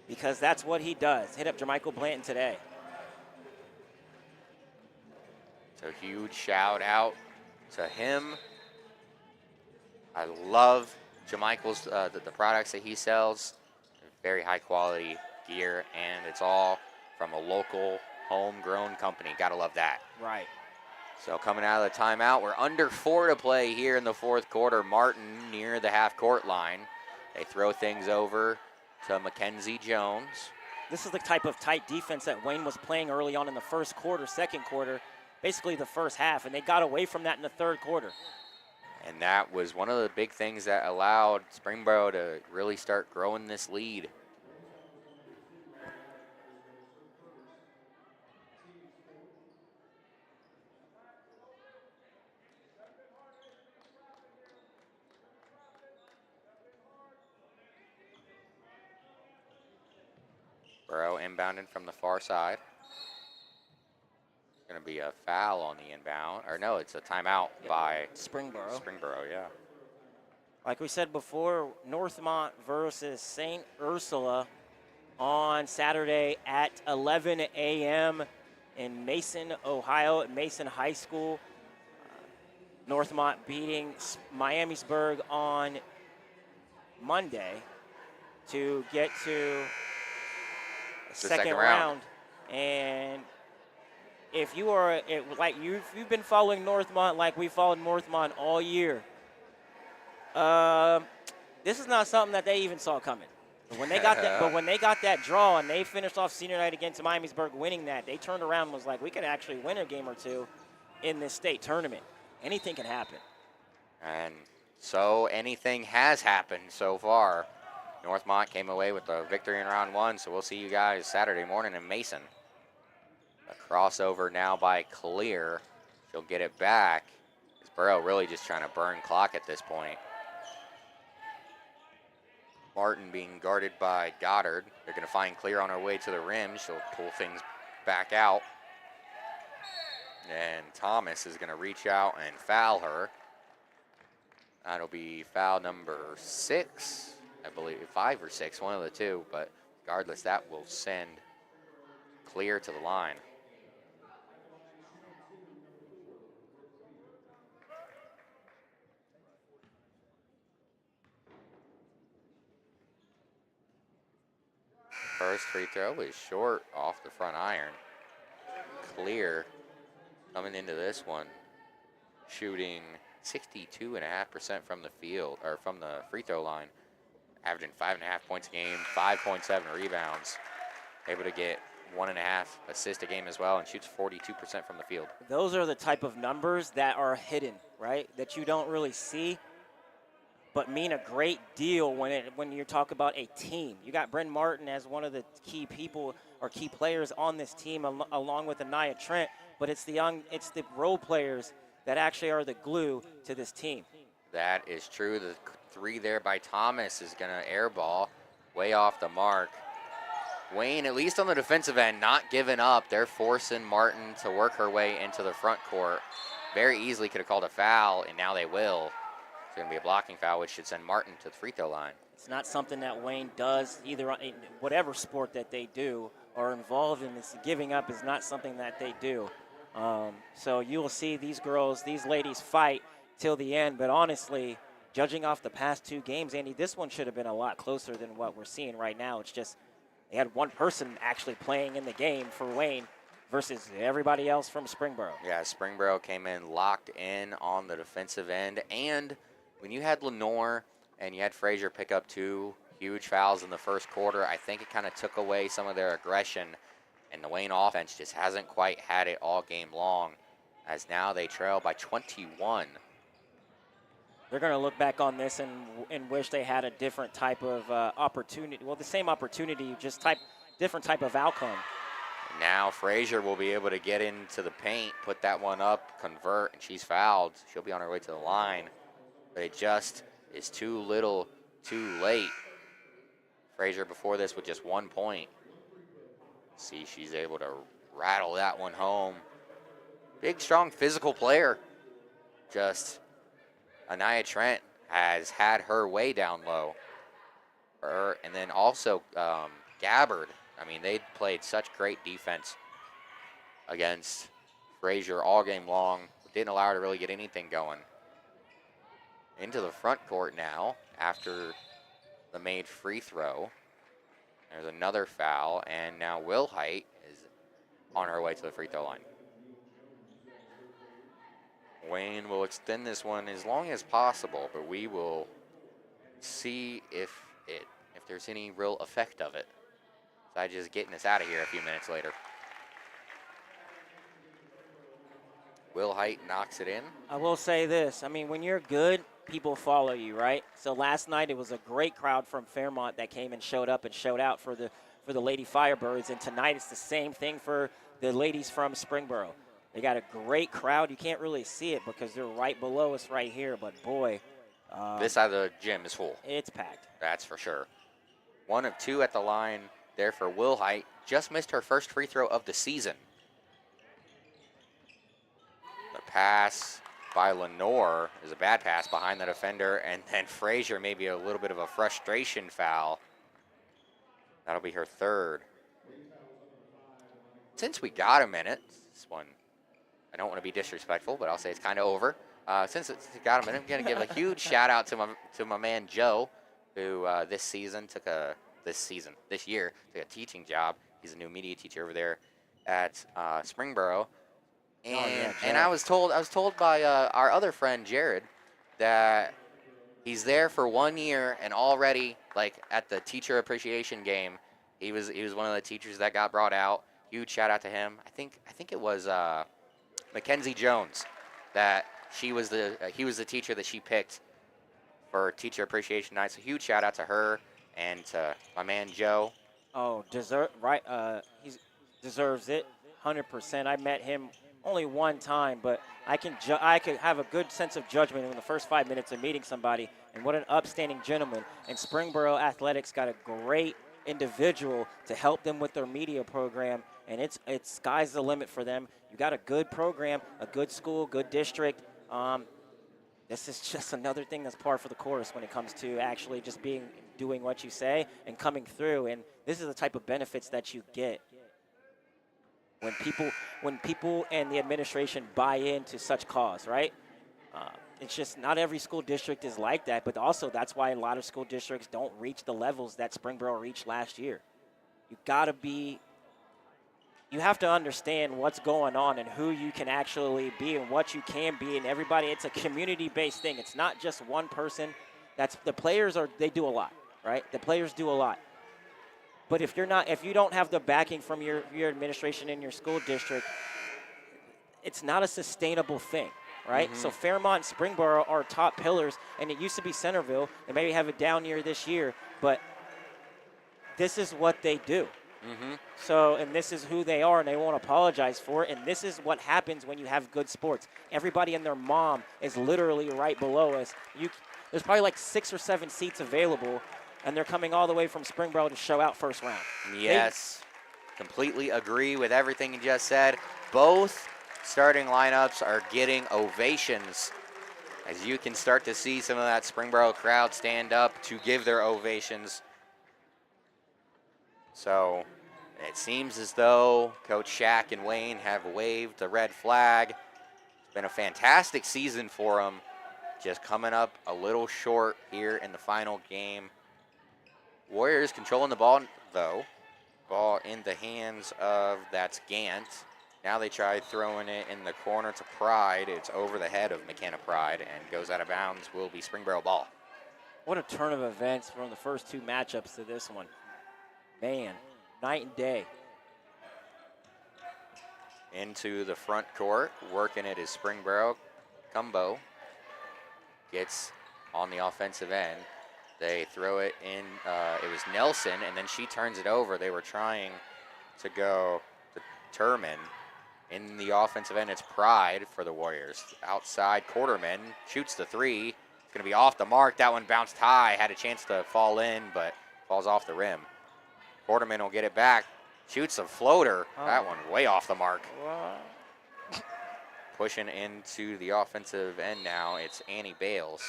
because that's what he does. Hit up Jermichael Blanton today. So huge shout out to him. I love Jermichael's the products that he sells. Very high quality gear, and it's all from a local homegrown company. Gotta love that. Right. So coming out of the timeout, we're under 4 to play here in the fourth quarter. Martin near the half-court line. They throw things over to Mackenzie Jones. This is the type of tight defense that Wayne was playing early on in the first quarter, second quarter, basically the first half, and they got away from that in the third quarter. And that was one of the big things that allowed Springboro to really start growing this lead. Springboro inbounding from the far side. Going to be a foul on the inbound. Or no, it's a timeout by Springboro. Springboro, yeah. Like we said before, Northmont versus St. Ursula on Saturday at 11 a.m. in Mason, Ohio, at Mason High School. Northmont beating Miamisburg on Monday to get to the second round. And if you are, like you've been following Northmont like we followed Northmont all year, this is not something that they even saw coming. But when they got that draw and they finished off senior night against Miamisburg winning that, they turned around and was like, we could actually win a game or two in this state tournament. Anything can happen. And so anything has happened so far. Northmont came away with the victory in round 1, so we'll see you guys Saturday morning in Mason. A crossover now by Clear. She'll get it back. Burrow really just trying to burn clock at this point. Martin being guarded by Goddard. They're going to find Clear on her way to the rim. She'll pull things back out. And Thomas is going to reach out and foul her. That'll be foul number 6, I believe, 5 or 6, one of the two. But regardless, that will send Clear to the line. First free throw is short off the front iron. Clear coming into this one, shooting 62.5% from the field, or from the free throw line, averaging 5.5 points a game, 5.7 rebounds, able to get 1.5 assists a game as well, and shoots 42% from the field. Those are the type of numbers that are hidden, right? That you don't really see, but mean a great deal when you talk about a team. You got Bryn Martin as one of the key people or key players on this team, along with Anaya Trent, but it's the role players that actually are the glue to this team. That is true. The 3 there by Thomas is going to airball way off the mark. Wayne, at least on the defensive end, not giving up. They're forcing Martin to work her way into the front court. Very easily could have called a foul, and now they will. It's going to be a blocking foul, which should send Martin to the free throw line. It's not something that Wayne does either in whatever sport that they do or involved in. This giving up is not something that they do. So you will see these girls, these ladies fight till the end. But honestly, judging off the past 2 games, Andy, this one should have been a lot closer than what we're seeing right now. It's just they had one person actually playing in the game for Wayne versus everybody else from Springboro. Yeah, Springboro came in locked in on the defensive end. And when you had Lenore and you had Frazier pick up 2 huge fouls in the first quarter, I think it kind of took away some of their aggression. And the Wayne offense just hasn't quite had it all game long, as now they trail by 21. They're going to look back on this and wish they had a different type of opportunity. Well, the same opportunity, just different type of outcome. Now Frazier will be able to get into the paint, put that one up, convert, and she's fouled. She'll be on her way to the line, but it just is too little, too late. Frazier before this with just 1 point. See, she's able to rattle that one home. Big, strong, physical player. Just Anaya Trent has had her way down low. And then also Gabbard. I mean, they played such great defense against Frazier all game long. Didn't allow her to really get anything going. Into the front court now after the made free throw. There's another foul, and now Wilhite is on her way to the free throw line. Wayne will extend this one as long as possible, but we will see if there's any real effect of it. Besides just getting us out of here a few minutes later. Wilhite knocks it in. I will say this. I mean, when you're good, people follow you, right? So last night it was a great crowd from Fairmont that came and showed up and showed out for the Lady Firebirds, and tonight it's the same thing for the ladies from Springboro. They got a great crowd. You can't really see it because they're right below us right here, but boy. This side of the gym is full. It's packed. That's for sure. 1 of 2 at the line there for Wilhite. just missed her first free throw of the season. The pass by Lenore is a bad pass behind the defender, and then Frazier maybe a little bit of a frustration foul. That'll be her third. Since we got a minute, this one, I don't want to be disrespectful, but I'll say it's kind of over. Since it's got a minute, I'm going to give a huge shout out to my man Joe, who this year took a teaching job. He's a new media teacher over there at Springboro. And I was told by our other friend Jared that he's there for 1 year, and already, like, at the teacher appreciation game, he was one of the teachers that got brought out. Huge shout out to him. I think it was Mackenzie Jones that he was the teacher that she picked for teacher appreciation night. So huge shout out to her and to my man Joe. Oh, he deserves it, 100%. I met him only one time, but I could have a good sense of judgment in the first 5 minutes of meeting somebody. And what an upstanding gentleman. And Springboro Athletics got a great individual to help them with their media program, and it's sky's the limit for them. You got a good program, a good school, good district. This is just another thing that's par for the course when it comes to actually just doing what you say and coming through. And this is the type of benefits that you get when people and the administration buy into such cause, right? It's just not every school district is like that, but also that's why a lot of school districts don't reach the levels that Springboro reached last year. You have to understand what's going on and who you can actually be and what you can be, and everybody. It's a community-based thing. It's not just one person. The players they do a lot, right? The players do a lot. But if you don't have the backing from your administration in your school district, it's not a sustainable thing, right? Mm-hmm. So Fairmont and Springboro are top pillars, and it used to be Centerville. They maybe have a down year this year, but this is what they do. Mm-hmm. So, and this is who they are, and they won't apologize for it. And this is what happens when you have good sports. Everybody and their mom is literally right below us. There's probably like 6 or 7 seats available, and they're coming all the way from Springboro to show out first round. Yes, completely agree with everything you just said. Both starting lineups are getting ovations, as you can start to see some of that Springboro crowd stand up to give their ovations. So it seems as though Coach Shaq and Wayne have waved the red flag. It's been a fantastic season for them, just coming up a little short here in the final game. Warriors controlling the ball, though. Ball in the hands of, that's Gant. Now they tried throwing it in the corner to Pride. It's over the head of McKenna Pride and goes out of bounds. Will be Springboro ball. What a turn of events from the first 2 matchups to this one. Man, night and day. Into the front court, working it is Springboro. Cumbo gets on the offensive end. They throw it in, it was Nelson, and then she turns it over. They were trying to go to Turman. In the offensive end, it's Pride for the Warriors. Outside, Quarterman shoots the 3. It's going to be off the mark. That one bounced high, had a chance to fall in, but falls off the rim. Quarterman will get it back, shoots a floater. Oh. That one way off the mark. Wow. Pushing into the offensive end now, it's Annie Bales.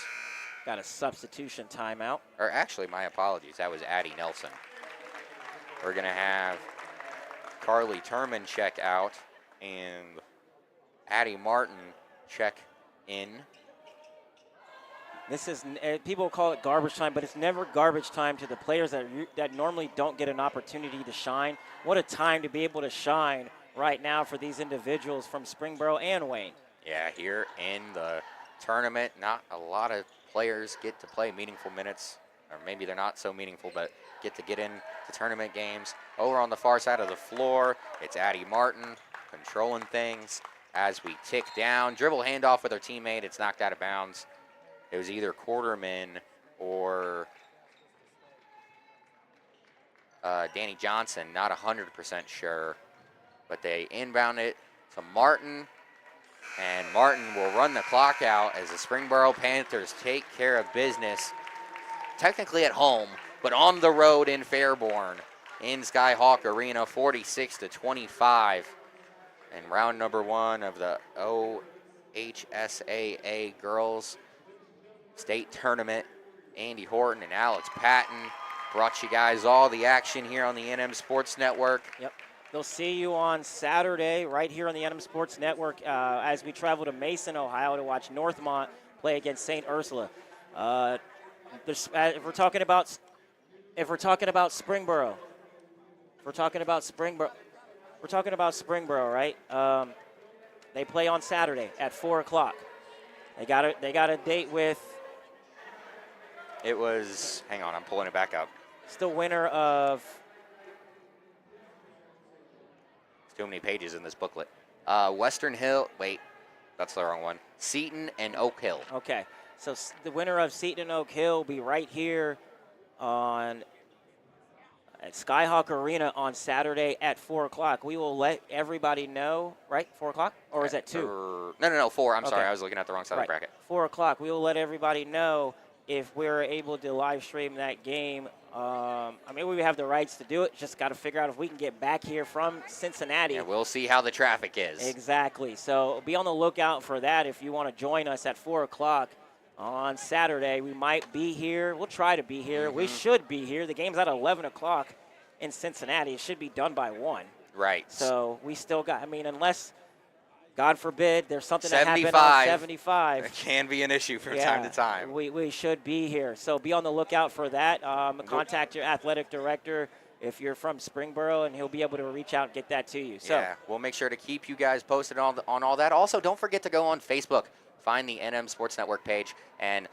Got a substitution timeout. Or actually, my apologies, that was Addie Nelson. We're going to have Carly Turman check out and Addie Martin check in. This is, people call it garbage time, but it's never garbage time to the players that normally don't get an opportunity to shine. What a time to be able to shine right now for these individuals from Springboro and Wayne. Yeah, here in the tournament, not a lot of players get to play meaningful minutes, or maybe they're not so meaningful, but get in to tournament games. Over on the far side of the floor, it's Addie Martin controlling things as we tick down. Dribble handoff with her teammate. It's knocked out of bounds. It was either Quarterman or Danny Johnson, not 100% sure. But they inbound it to Martin, and Martin will run the clock out as the Springboro Panthers take care of business, technically at home, but on the road in Fairborn in Skyhawk Arena, 46-25. And round number 1 of the OHSAA Girls State Tournament. Andy Horton and Alex Patton brought you guys all the action here on the NM Sports Network. Yep. They'll see you on Saturday right here on the NM Sports Network as we travel to Mason, Ohio to watch Northmont play against St. Ursula. If we're talking about Springboro, we're talking about Springboro, right? They play on Saturday at 4 o'clock. They got a date with. It was. Hang on, I'm pulling it back up. It's the winner of. There's too many pages in this booklet. Western Hill. Wait, that's the wrong one. Seton and Oak Hill. Okay, so the winner of Seton and Oak Hill will be right here at Skyhawk Arena on Saturday at 4 o'clock. We will let everybody know, right? 4 o'clock? Or is that 2? No, 4. I'm Okay. sorry. I was looking at the wrong side of the bracket. 4 o'clock. We will let everybody know if we're able to live stream that game. We have the rights to do it. Just got to figure out if we can get back here from Cincinnati. Yeah, we'll see how the traffic is. Exactly. So be on the lookout for that if you want to join us at 4 o'clock on Saturday. We might be here. We'll try to be here. We should be here. The game's at 11 o'clock in Cincinnati. It should be done by 1. Right. So we still got, unless, God forbid, there's something that happened on 75. It can be an issue from time to time. We should be here. So be on the lookout for that. Contact your athletic director if you're from Springboro, and he'll be able to reach out and get that to you. So yeah, we'll make sure to keep you guys posted on all that. Also, don't forget to go on Facebook, find the NM Sports Network page, and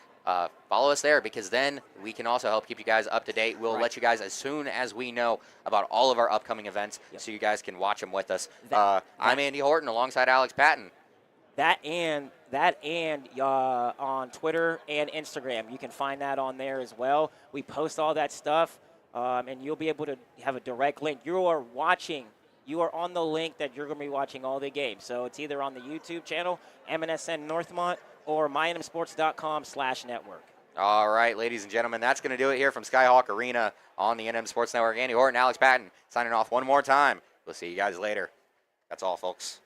follow us there, because then we can also help keep you guys up to date. We'll let you guys as soon as we know about all of our upcoming events, so you guys can watch them with us. I'm Andy Horton alongside Alex Patton. That and on Twitter and Instagram. You can find that on there as well. We post all that stuff, and you'll be able to have a direct link. You are on the link that you're going to be watching all the games. So it's either on the YouTube channel, MNSN Northmont, or mynmsports.com/network. All right, ladies and gentlemen, that's going to do it here from Skyhawk Arena on the NM Sports Network. Andy Horton, Alex Patton, signing off one more time. We'll see you guys later. That's all, folks.